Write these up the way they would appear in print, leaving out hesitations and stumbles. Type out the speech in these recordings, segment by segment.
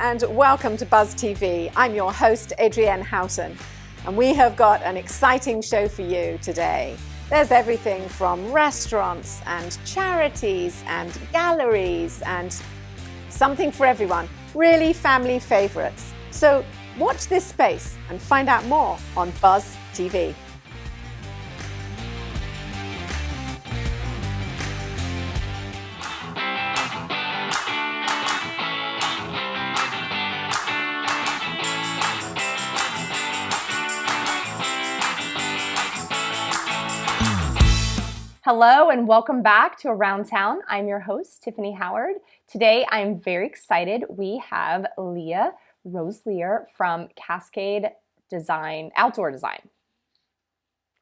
and welcome to Buzz TV. I'm your host, Adrienne Houghton, and we have got an exciting show for you today. There's everything from restaurants and charities and galleries and something for everyone, really family favorites. So watch this space and find out more on Buzz TV. Hello and welcome back to Around Town. I'm your host, Tiffany Howard. Today I'm very excited. We have Leah Roselier from Cascade Design, Outdoor Design.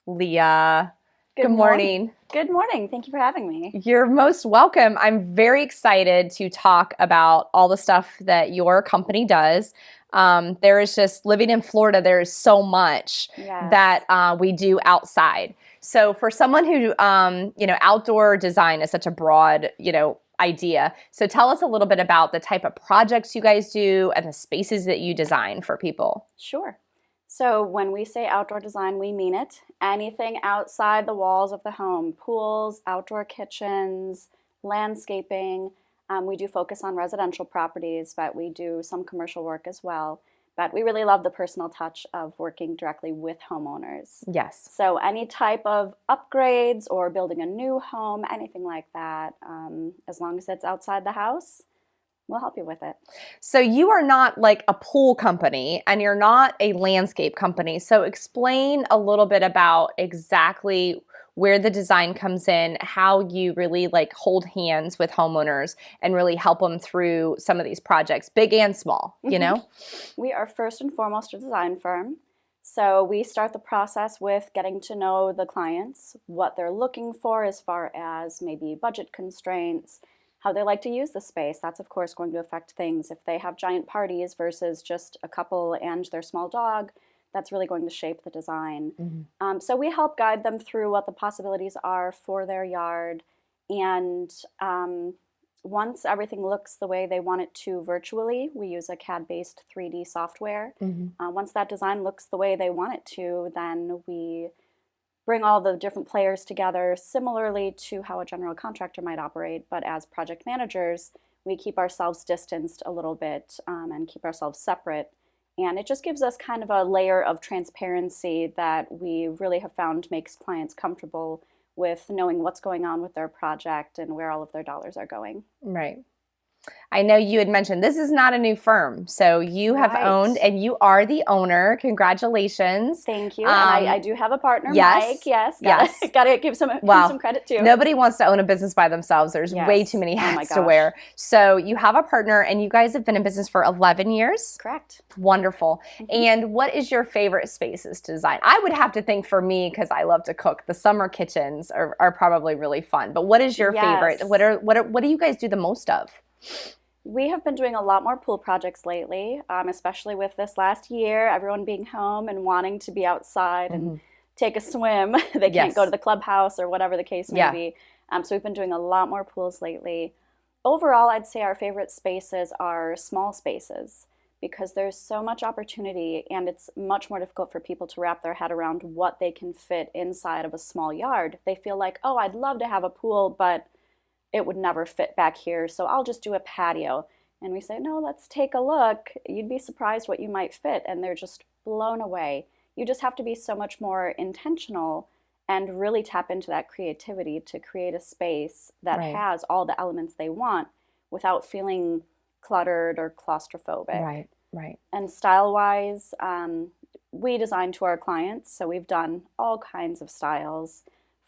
Leah, good morning. Good morning. Thank you for having me. You're most welcome. I'm very excited to talk about all the stuff that your company does. There is just, living in Florida, there is so much that we do outside. So for someone who, outdoor design is such a broad, idea. So tell us a little bit about the type of projects you guys do and the spaces that you design for people. Sure. So when we say outdoor design, we mean it. Anything outside the walls of the home, pools, outdoor kitchens, landscaping. We do focus on residential properties, but we do some commercial work as well. But we really love the personal touch of working directly with homeowners. Yes. So any type of upgrades or building a new home, anything like that, as long as it's outside the house, we'll help you with it. So you are not like a pool company and you're not a landscape company. So explain a little bit about exactly where the design comes in, how you really hold hands with homeowners and really help them through some of these projects, big and small, you know? We are first and foremost a design firm. So we start the process with getting to know the clients, what they're looking for as far as maybe budget constraints, how they like to use the space. That's of course going to affect things. If they have giant parties versus just a couple and their small dog, that's really going to shape the design. Mm-hmm. So we help guide them through what the possibilities are for their yard. And once everything looks the way they want it to virtually, we use a CAD-based 3D software. Mm-hmm. Once that design looks the way they want it to, then we bring all the different players together similarly to how a general contractor might operate. But as project managers, we keep ourselves distanced a little bit and keep ourselves separate. And it just gives us kind of a layer of transparency that we really have found makes clients comfortable with knowing what's going on with their project and where all of their dollars are going. Right. I know you had mentioned this is not a new firm. So you have owned and you are the owner. Congratulations. Thank you. And I do have a partner, yes, Mike. Yes. Yes. Got to give some credit too. Nobody wants to own a business by themselves. There's way too many hats to wear. So you have a partner and you guys have been in business for 11 years. Correct. Wonderful. Mm-hmm. And what is your favorite spaces to design? I would have to think for me, because I love to cook, the summer kitchens are probably really fun. But what is your favorite? What do you guys do the most of? We have been doing a lot more pool projects lately, especially with this last year, everyone being home and wanting to be outside and take a swim. They can't go to the clubhouse or whatever the case may be. So we've been doing a lot more pools lately. Overall, I'd say our favorite spaces are small spaces because there's so much opportunity and it's much more difficult for people to wrap their head around what they can fit inside of a small yard. They feel like, oh, I'd love to have a pool, but it would never fit back here, so I'll just do a patio. And we say, no, let's take a look. You'd be surprised what you might fit, and they're just blown away. You just have to be so much more intentional and really tap into that creativity to create a space that has all the elements they want without feeling cluttered or claustrophobic. Right. And style-wise, we design to our clients, so we've done all kinds of styles,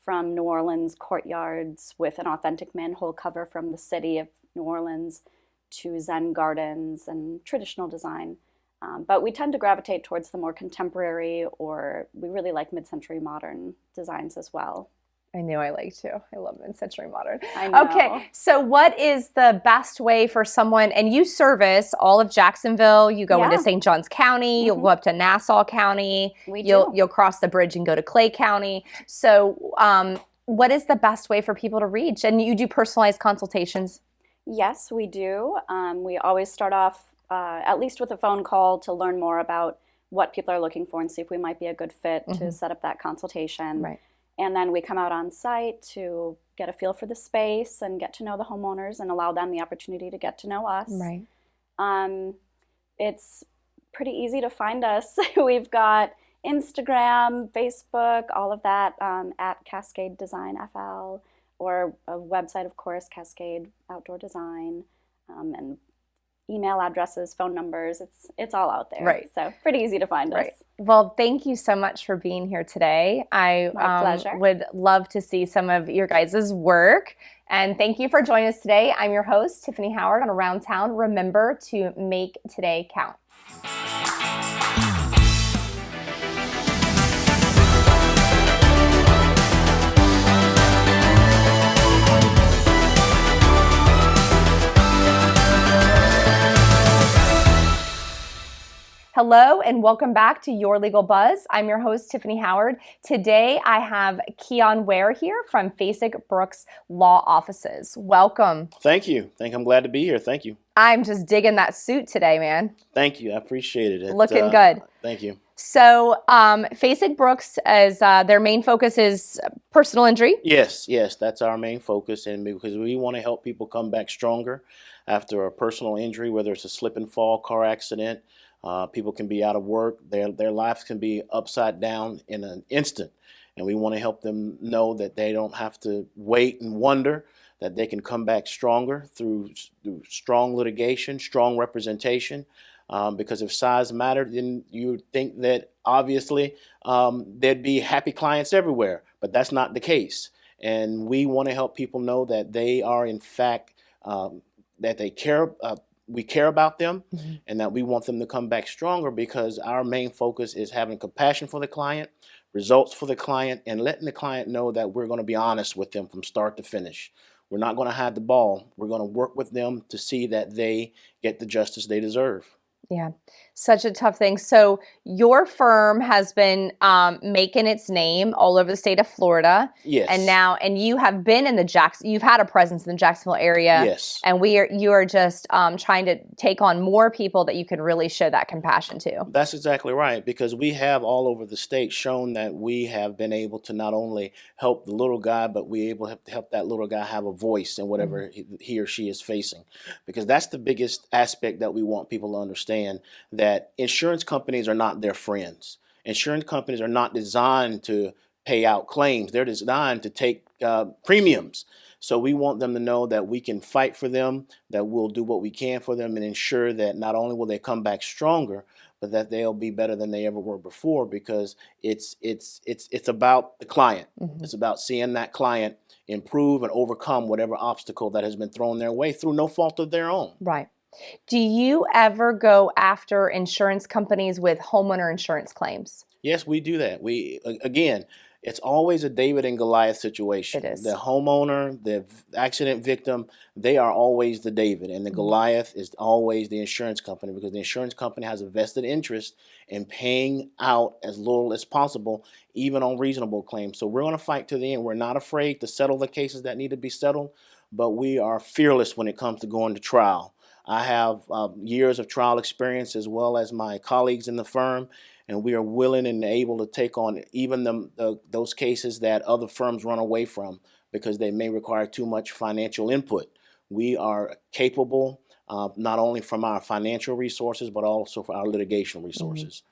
from New Orleans courtyards with an authentic manhole cover from the city of New Orleans to Zen gardens and traditional design. But we tend to gravitate towards the more contemporary, or we really like mid-century modern designs as well. I knew I liked to. I love mid-century modern. I know. Okay, so what is the best way for someone, and you service all of Jacksonville, you go into St. Johns County, you'll go up to Nassau County, you'll cross the bridge and go to Clay County. So what is the best way for people to reach? And you do personalized consultations? Yes, we do. We always start off at least with a phone call, to learn more about what people are looking for and see if we might be a good fit to set up that consultation. Right. And then we come out on site to get a feel for the space and get to know the homeowners and allow them the opportunity to get to know us. Right. It's pretty easy to find us. We've got Instagram, Facebook, all of that at Cascade Design FL, or a website, of course, Cascade Outdoor Design, and email addresses, phone numbers. It's all out there. Right. So pretty easy to find us. Well, thank you so much for being here today. My pleasure. Would love to see some of your guys' work. And thank you for joining us today. I'm your host, Tiffany Howard on Around Town. Remember to make today count. Hello and welcome back to Your Legal Buzz. I'm your host, Tiffany Howard. Today I have Keon Ware here from Fasig Brooks Law Offices. Welcome. Thank you. I'm glad to be here. Thank you. I'm just digging that suit today, man. Thank you. I appreciate it. Looking good. Thank you. So Fasig Brooks, as their main focus is personal injury. Yes, that's our main focus, and because we want to help people come back stronger after a personal injury, whether it's a slip and fall, car accident. People can be out of work. Their lives can be upside down in an instant. And we want to help them know that they don't have to wait and wonder, that they can come back stronger through strong litigation, strong representation. Because if size mattered, then you would think that obviously there'd be happy clients everywhere. But that's not the case. And we want to help people know that they are, in fact, that they care. We care about them, and that we want them to come back stronger, because our main focus is having compassion for the client, results for the client, and letting the client know that we're going to be honest with them from start to finish. We're not going to hide the ball. We're going to work with them to see that they get the justice they deserve. Yeah, such a tough thing. So your firm has been making its name all over the state of Florida. Yes. And you have been in you've had a presence in the Jacksonville area. Yes. And you are just trying to take on more people that you can really show that compassion to. That's exactly right, because we have all over the state shown that we have been able to not only help the little guy, but we're able to help that little guy have a voice in whatever he or she is facing. Because that's the biggest aspect that we want people to understand, that insurance companies are not their friends. Insurance companies are not designed to pay out claims. They're designed to take premiums. So we want them to know that we can fight for them, that we'll do what we can for them, and ensure that not only will they come back stronger, but that they'll be better than they ever were before, because it's about the client. It's about seeing that client improve and overcome whatever obstacle that has been thrown their way through no fault of their own. Right. Do you ever go after insurance companies with homeowner insurance claims? Yes, we do that. Again, it's always a David and Goliath situation. It is. The homeowner, the accident victim, they are always the David, and the Goliath is always the insurance company, because the insurance company has a vested interest in paying out as little as possible, even on reasonable claims. So we're going to fight to the end. We're not afraid to settle the cases that need to be settled, but we are fearless when it comes to going to trial. I have years of trial experience, as well as my colleagues in the firm, and we are willing and able to take on even those cases that other firms run away from because they may require too much financial input. We are capable, not only from our financial resources, but also for our litigation resources.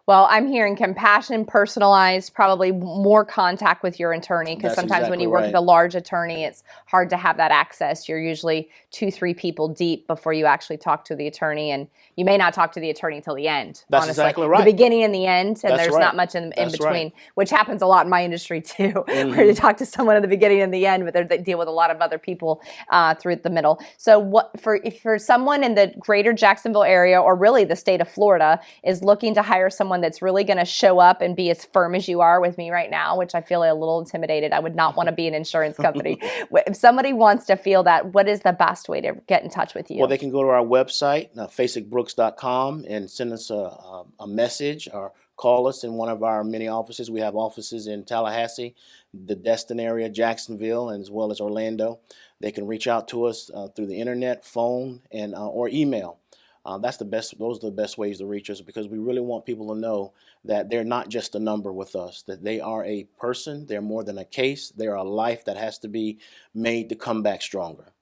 Well, I'm hearing compassion, personalized, probably more contact with your attorney, because sometimes when you work with a large attorney, it's hard to have that access. You're usually 2-3 people deep before you actually talk to the attorney, and you may not talk to the attorney until the end. That's honestly. exactly right. The beginning and the end, and That's there's right. not much in That's between, right. which happens a lot in my industry too, where you talk to someone at the beginning and the end, but they deal with a lot of other people through the middle. So if for someone in the greater Jacksonville area, or really the state of Florida, is looking to hire someone that's really going to show up and be as firm as you are with me right now, which I feel a little intimidated. I would not want to be an insurance company. If somebody wants to feel that, what is the best way to get in touch with you? Well, they can go to our website, fasigbrooks.com, and send us a message, or call us in one of our many offices. We have offices in Tallahassee, the Destin area, Jacksonville, and as well as Orlando. They can reach out to us through the internet, phone, and or email. Those are the best ways to reach us, because we really want people to know that they're not just a number with us, that they are a person, they're more than a case, they're a life that has to be made to come back stronger.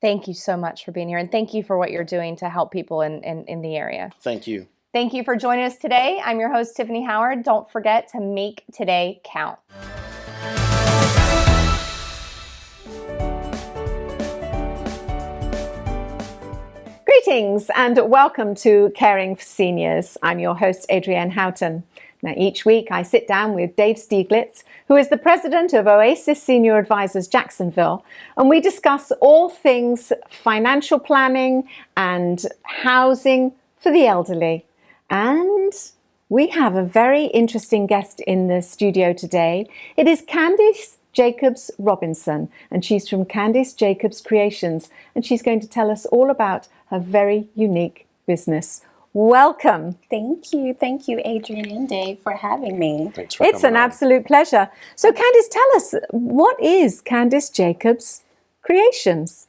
Thank you so much for being here, and thank you for what you're doing to help people in the area. Thank you. Thank you for joining us today. I'm your host, Tiffany Howard. Don't forget to make today count. Greetings and welcome to Caring for Seniors. I'm your host, Adrienne Houghton. Now, each week I sit down with Dave Stieglitz, who is the president of Oasis Senior Advisors Jacksonville, and we discuss all things financial planning and housing for the elderly. And we have a very interesting guest in the studio today. It is Candice Jacobs Robinson, and she's from Candice Jacobs Creations, and she's going to tell us all about her very unique business. Welcome. Thank you, Adrienne and Dave, for having me. Thanks for It's an absolute pleasure. So Candice, tell us, what is Candice Jacobs Creations?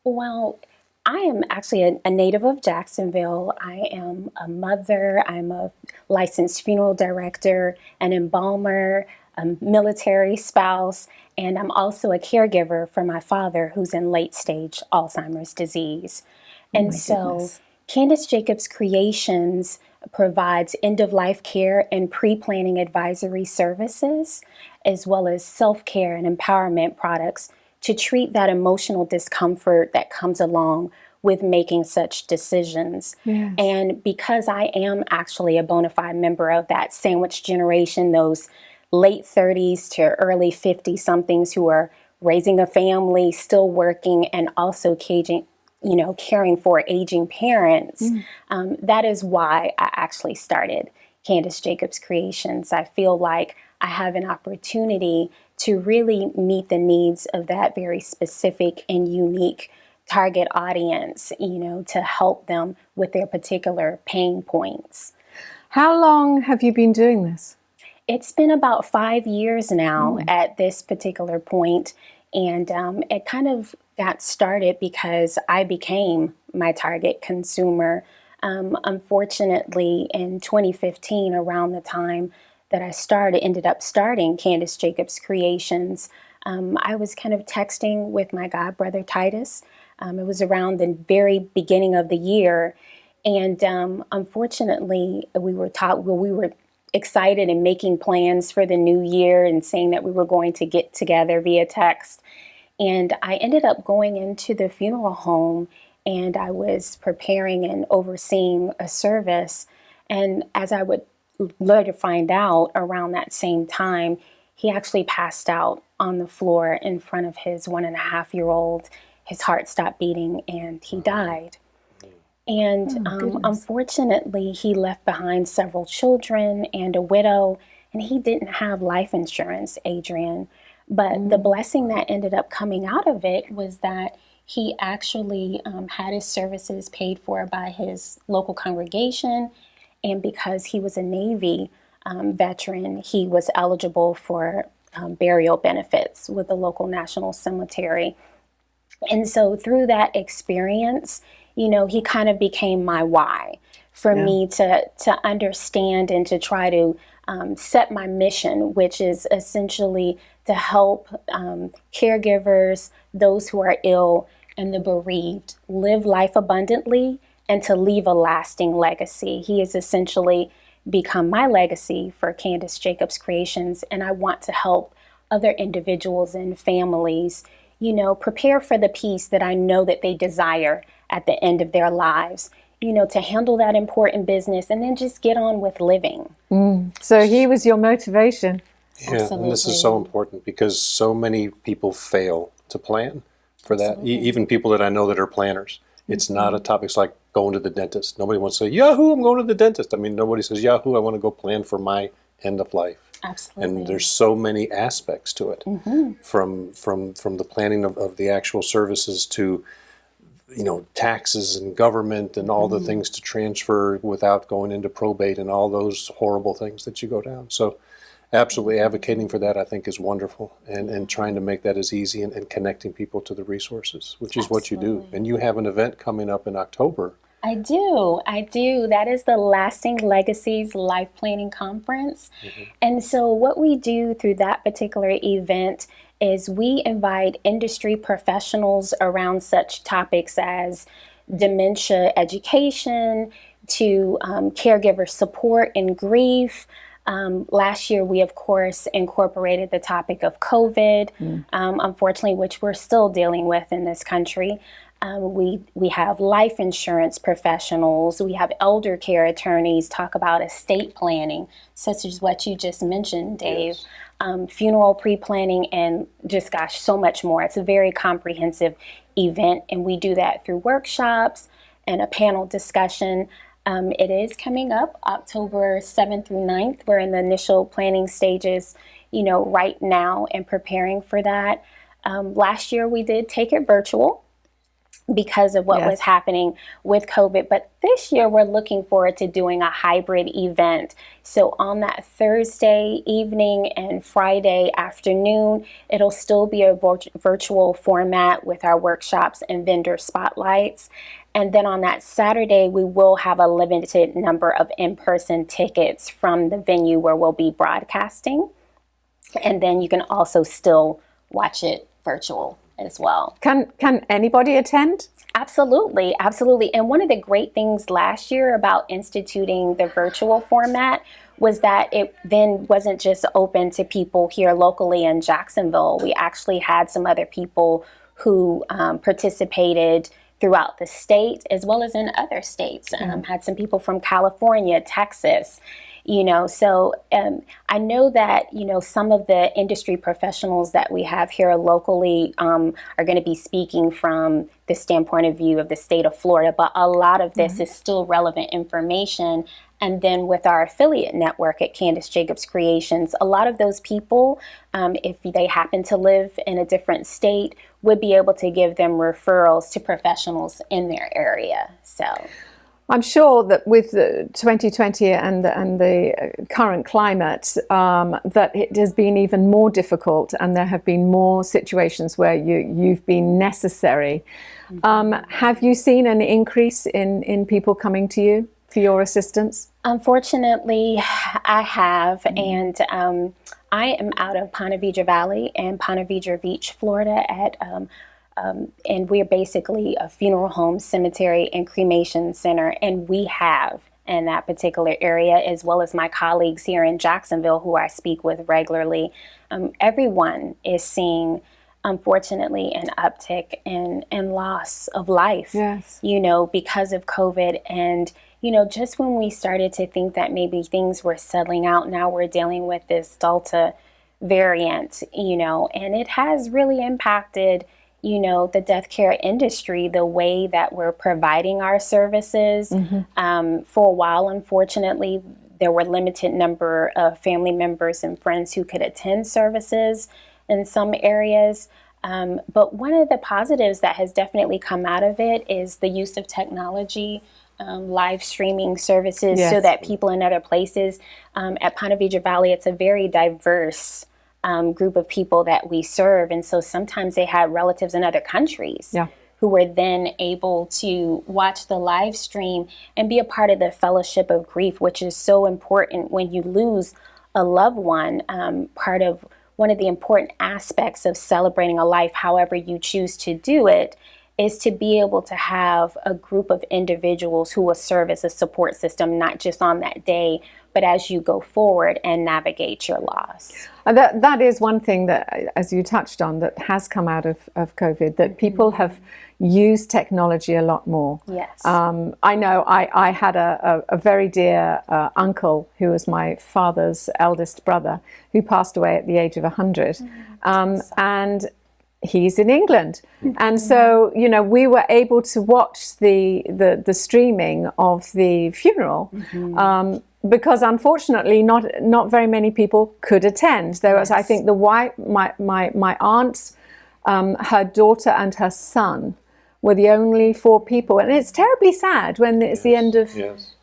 Well, I am actually a native of Jacksonville. I am a mother, I'm a licensed funeral director, an embalmer, a military spouse, and I'm also a caregiver for my father, who's in late stage Alzheimer's disease. And so Candice Jacobs Creations provides end-of-life care and pre-planning advisory services, as well as self-care and empowerment products to treat that emotional discomfort that comes along with making such decisions. Yes. And because I am actually a bona fide member of that sandwich generation, those late 30s to early 50-somethings who are raising a family, still working, and also caring for aging parents, that is why I actually started Candice Jacobs Creations. I feel like I have an opportunity to really meet the needs of that very specific and unique target audience, to help them with their particular pain points. How long have you been doing this? It's been about 5 years now at this particular point, and it kind of got started because I became my target consumer. Unfortunately, in 2015, around the time that I ended up starting Candice Jacobs Creations, I was kind of texting with my godbrother Titus. It was around the very beginning of the year, and unfortunately, we were excited and making plans for the new year and saying that we were going to get together via text. And I ended up going into the funeral home, and I was preparing and overseeing a service. And as I would later find out, around that same time, he actually passed out on the floor in front of his 1.5-year-old. His heart stopped beating and he died. And unfortunately, he left behind several children and a widow, and he didn't have life insurance, Adrienne. But the blessing that ended up coming out of it was that he actually had his services paid for by his local congregation. And because he was a Navy veteran, he was eligible for burial benefits with the local National Cemetery. And so through that experience, he kind of became my why for me to understand and to try to set my mission, which is essentially to help caregivers, those who are ill, and the bereaved live life abundantly and to leave a lasting legacy. He has essentially become my legacy for Candice Jacobs Creations, and I want to help other individuals and families, prepare for the peace that I know that they desire at the end of their lives, to handle that important business and then just get on with living. So he was your motivation. Yeah, absolutely. And this is so important because so many people fail to plan for that. Even people that I know that are planners. It's not a topic. It's like going to the dentist. Nobody wants to say, Yahoo, I'm going to the dentist. I mean, nobody says, Yahoo, I want to go plan for my end of life. Absolutely. And there's so many aspects to it, from the planning of the actual services to, taxes and government and all the things to transfer without going into probate and all those horrible things that you go down. So absolutely advocating for that, I think, is wonderful, and trying to make that as easy and connecting people to the resources, which is what you do. And you have an event coming up in October I do. That is the Lasting Legacies Life Planning Conference. And so what we do through that particular event is we invite industry professionals around such topics as dementia education, to caregiver support and grief. Last year, we, of course, incorporated the topic of COVID, unfortunately, which we're still dealing with in this country. We have life insurance professionals. We have elder care attorneys talk about estate planning, such as what you just mentioned, Dave. Yes. Funeral pre-planning, and just, gosh, so much more. It's a very comprehensive event, and we do that through workshops and a panel discussion. It is coming up October 7th through 9th. We're in the initial planning stages, right now, and preparing for that. Last year we did take it virtual because of what was happening with COVID. But this year we're looking forward to doing a hybrid event. So on that Thursday evening and Friday afternoon, it'll still be a virtual format with our workshops and vendor spotlights. And then on that Saturday, we will have a limited number of in-person tickets from the venue where we'll be broadcasting. And then you can also still watch it virtual as well. Can anybody attend? Absolutely. And one of the great things last year about instituting the virtual format was that it then wasn't just open to people here locally in Jacksonville. We actually had some other people who participated throughout the state as well as in other states. Had some people from California, Texas, so I know that, some of the industry professionals that we have here locally are going to be speaking from the standpoint of view of the state of Florida, but a lot of this is still relevant information. And then with our affiliate network at Candace Jacobs Creations, a lot of those people, if they happen to live in a different state, would be able to give them referrals to professionals in their area. So I'm sure that with the 2020 and the current climate, that it has been even more difficult, and there have been more situations where you've been necessary. Have you seen an increase in people coming to you for your assistance? Unfortunately, I have, and I am out of Ponte Vedra Valley and Ponte Vedra Beach, Florida, and we're basically a funeral home, cemetery, and cremation center, and we have in that particular area, as well as my colleagues here in Jacksonville who I speak with regularly. Everyone is seeing, unfortunately, an uptick in loss of life, because of COVID. And just when we started to think that maybe things were settling out, now we're dealing with this Delta variant, and it has really impacted, the death care industry, the way that we're providing our services. For a while, unfortunately, there were limited number of family members and friends who could attend services in some areas. But one of the positives that has definitely come out of it is the use of technology, live streaming services, so that people in other places, at Ponte Vedra Valley, it's a very diverse group of people that we serve. And so sometimes they had relatives in other countries who were then able to watch the live stream and be a part of the fellowship of grief, which is so important when you lose a loved one. Part of one of the important aspects of celebrating a life, however you choose to do it, is to be able to have a group of individuals who will serve as a support system, not just on that day, but as you go forward and navigate your loss. That is one thing that, as you touched on, that has come out of COVID, that people have used technology a lot more. Yes. I know I had a very dear uncle who was my father's eldest brother, who passed away at the age of 100. And he's in England. And so, we were able to watch the streaming of the funeral, because unfortunately not very many people could attend. There was, I think, my aunt, her daughter and her son were the only 4 people. And it's terribly sad when it's the end of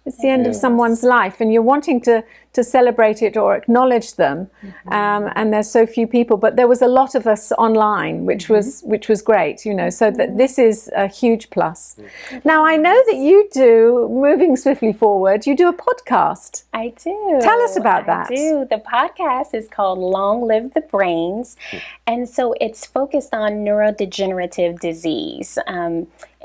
It's the end of someone's life, and you're wanting to celebrate it or acknowledge them. And there's so few people, but there was a lot of us online, which was great, you know. So that this is a huge plus. Now I know that you do, moving swiftly forward, you do a podcast. I do. Tell us about that. I do. The podcast is called Long Live the Brains, and so it's focused on neurodegenerative disease.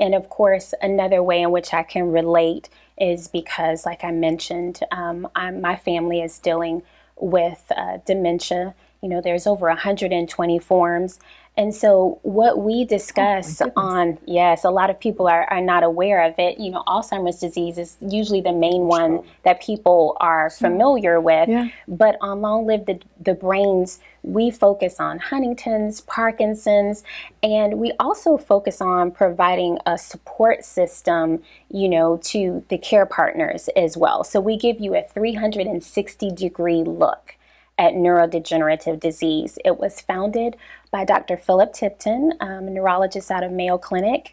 And of course, another way in which I can relate is because, like I mentioned, my family is dealing with dementia. You know, there's over 120 forms. And so what we discuss on, yes, a lot of people are not aware of it. You know, Alzheimer's disease is usually the main one that people are familiar with. Yeah. But on Long Live the Brains, we focus on Huntington's, Parkinson's, and we also focus on providing a support system, you know, to the care partners as well. So we give you a 360-degree look at neurodegenerative disease. It was founded by Dr. Philip Tipton, a neurologist out of Mayo Clinic.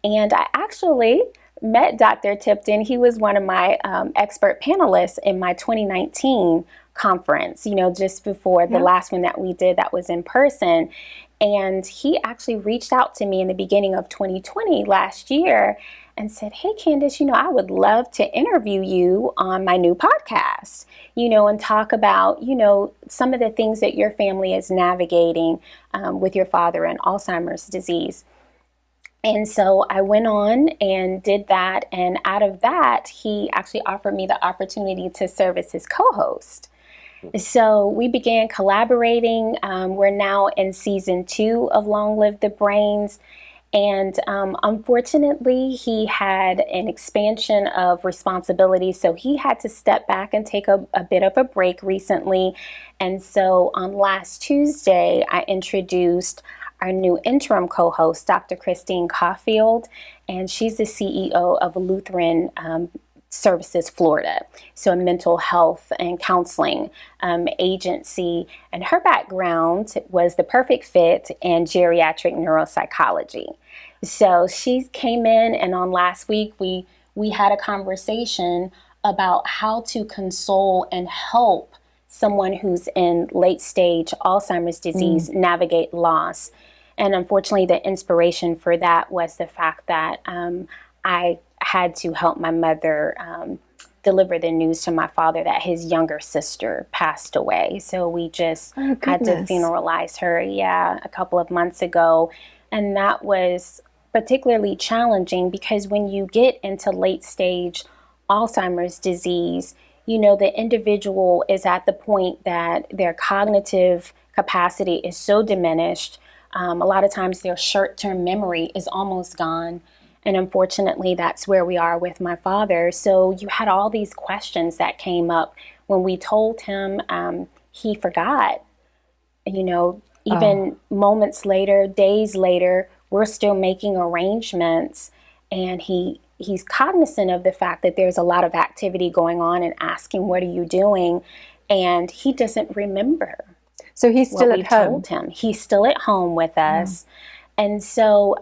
And I actually met Dr. Tipton. He was one of my expert panelists in my 2019 conference, you know, just before the last one that we did that was in person. And he actually reached out to me in the beginning of 2020 last year and said, "Hey, Candace, you know, I would love to interview you on my new podcast, you know, and talk about, you know, some of the things that your family is navigating with your father and Alzheimer's disease." And so I went on and did that. And out of that, he actually offered me the opportunity to serve as his co-host. So we began collaborating. We're now in season 2 of Long Live the Brains. And unfortunately, he had an expansion of responsibility, so he had to step back and take a bit of a break recently. And so on last Tuesday, I introduced our new interim co-host, Dr. Christine Caulfield, and she's the CEO of Lutheran Services Florida, so a mental health and counseling agency. And her background was the perfect fit in geriatric neuropsychology. So she came in, and on last week we had a conversation about how to console and help someone who's in late stage Alzheimer's disease navigate loss. And unfortunately, the inspiration for that was the fact that I had to help my mother deliver the news to my father that his younger sister passed away. So we just had to funeralize her, a couple of months ago. And that was particularly challenging because when you get into late stage Alzheimer's disease, you know, the individual is at the point that their cognitive capacity is so diminished. A lot of times their short-term memory is almost gone. And unfortunately, that's where we are with my father. So you had all these questions that came up when we told him. He forgot, you know, even moments later, days later, we're still making arrangements. And he's cognizant of the fact that there's a lot of activity going on and asking, "What are you doing?" And he doesn't remember. So he's still at home. Told him. He's still at home with us. And so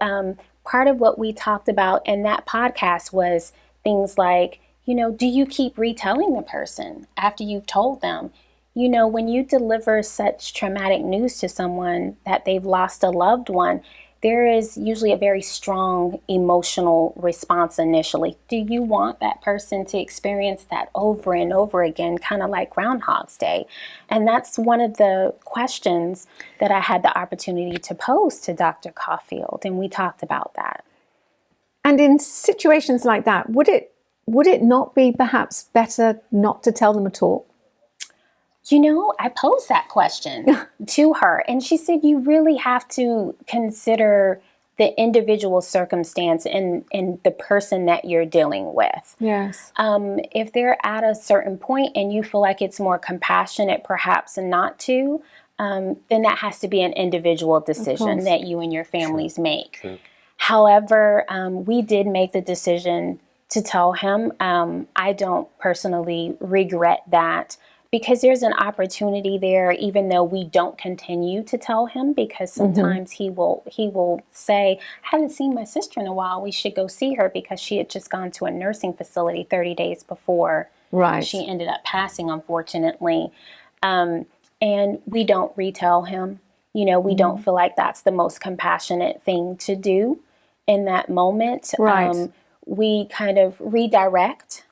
part of what we talked about in that podcast was things like, you know, do you keep retelling the person after you've told them? You know, when you deliver such traumatic news to someone that they've lost a loved one, there is usually a very strong emotional response initially. Do you want that person to experience that over and over again, kind of like Groundhog's Day? And that's one of the questions that I had the opportunity to pose to Dr. Caulfield, and we talked about that. And in situations like that, would it not be perhaps better not to tell them at all? You know, I posed that question to her, and she said, you really have to consider the individual circumstance and the person that you're dealing with. Yes. If they're at a certain point and you feel like it's more compassionate perhaps not to, then that has to be an individual decision that you and your families make. Sure. However, we did make the decision to tell him. I don't personally regret that. because there's an opportunity there, even though we don't continue to tell him, because sometimes he will say, I haven't seen my sister in a while, we should go see her, because she had just gone to a nursing facility 30 days before she ended up passing, unfortunately. And we don't retell him. You know, we don't feel like that's the most compassionate thing to do in that moment. We kind of redirect.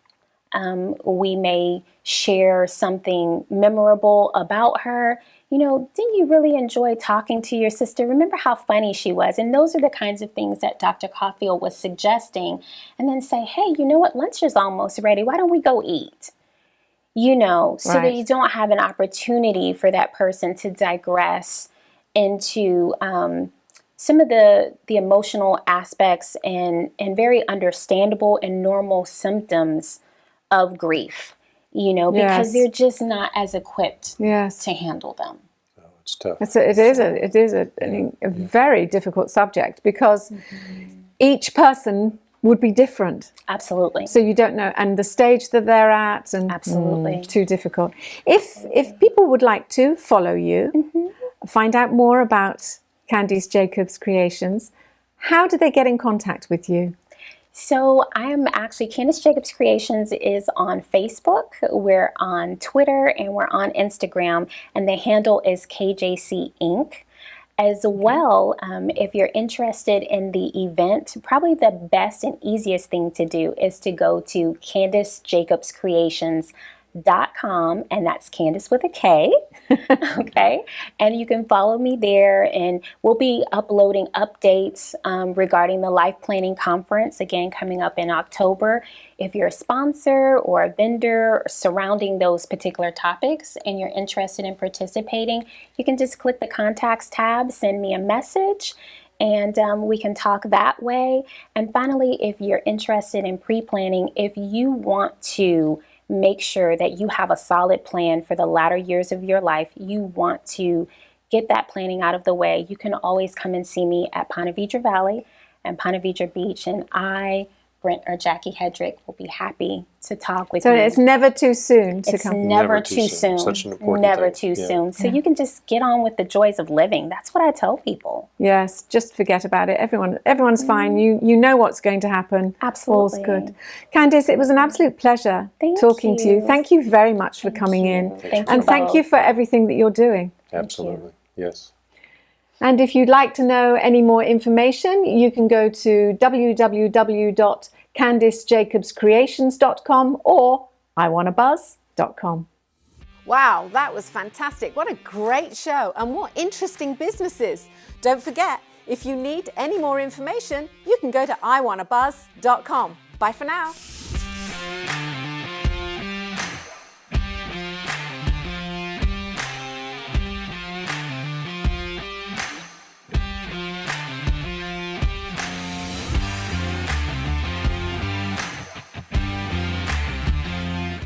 We may share something memorable about her. You know, didn't you really enjoy talking to your sister? Remember how funny she was? And those are the kinds of things that Dr. Caulfield was suggesting. And then say, hey, you know what? Lunch is almost ready. Why don't we go eat? You know, so that you don't have an opportunity for that person to digress into some of the emotional aspects and very understandable and normal symptoms of grief, you know, because they're just not as equipped to handle them. Oh, it's tough. It is a very difficult subject, because each person would be different. Absolutely. So you don't know, and the stage that they're at, and too difficult. If people would like to follow you, find out more about Candice Jacobs Creations, how do they get in contact with you? So I am actually, Candice Jacobs Creations is on Facebook, we're on Twitter, and we're on Instagram, and the handle is KJC Inc. As well, if you're interested in the event, probably the best and easiest thing to do is to go to CandiceJacobsCreations.com, and that's Candice with a K. Okay, and you can follow me there, and we'll be uploading updates regarding the Life Planning Conference, again, coming up in October. If you're a sponsor or a vendor surrounding those particular topics and you're interested in participating, you can just click the contacts tab, send me a message, and we can talk that way. And finally, if you're interested in pre-planning, if you want to make sure that you have a solid plan for the latter years of your life, you want to get that planning out of the way, you can always come and see me at Ponte Vedra Valley and Ponte Vedra Beach, and I, Brent or Jackie Hedrick, will be happy to talk with you. So it's never too soon to come. It's never too soon. Such an important Never thing. too soon. So you can just get on with the joys of living. That's what I tell people. Yes, just forget about it. Everyone's fine. You know what's going to happen. Absolutely. All's good. Candice, it was an absolute pleasure talking to you. Thank you very much for coming in. Thank you and thank you for everything that you're doing. Absolutely. Yes. And if you'd like to know any more information, you can go to www.CandiceJacobsCreations.com or iwannabuzz.com. Wow, that was fantastic. What a great show, and what interesting businesses. Don't forget, if you need any more information, you can go to iwannabuzz.com. Bye for now.